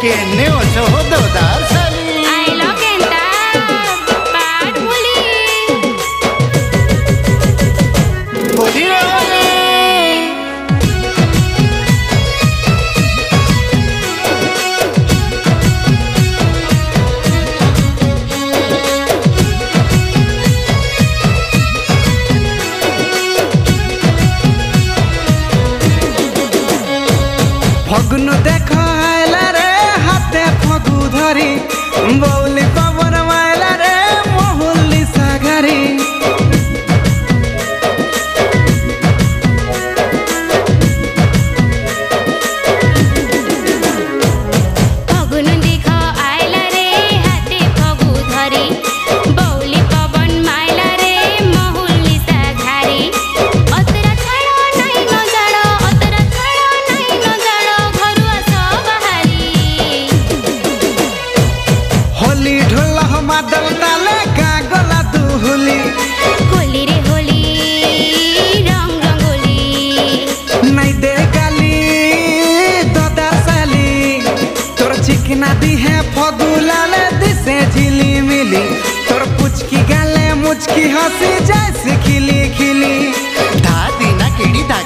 केने ओछो हो दोदार साली आइलो केंता पाट बोली बोली रे फगुन देख आइला रे हाथे फगु धरी बौली पवन माइला रे मोहुली सागरी फगुन देख आइला रे हाथे फगु धरी बौली पवन माइला रे मोहुली सागरी अतरा छाड़ो नाही न जाड़ो अतरा छाड़ो नाही न जाड़ो घरु आस बहारी होली ढोल मादल ताले गा गला दुहुली होली रे होली रंग रंगोली नहीं दे गाली दोदा साली तोर चिकना दी है फगु लाले दिसे झिली मिली तोर पुचकी गाले मुचकी हंसी जैसे खिली खिली धा दीना किडी धा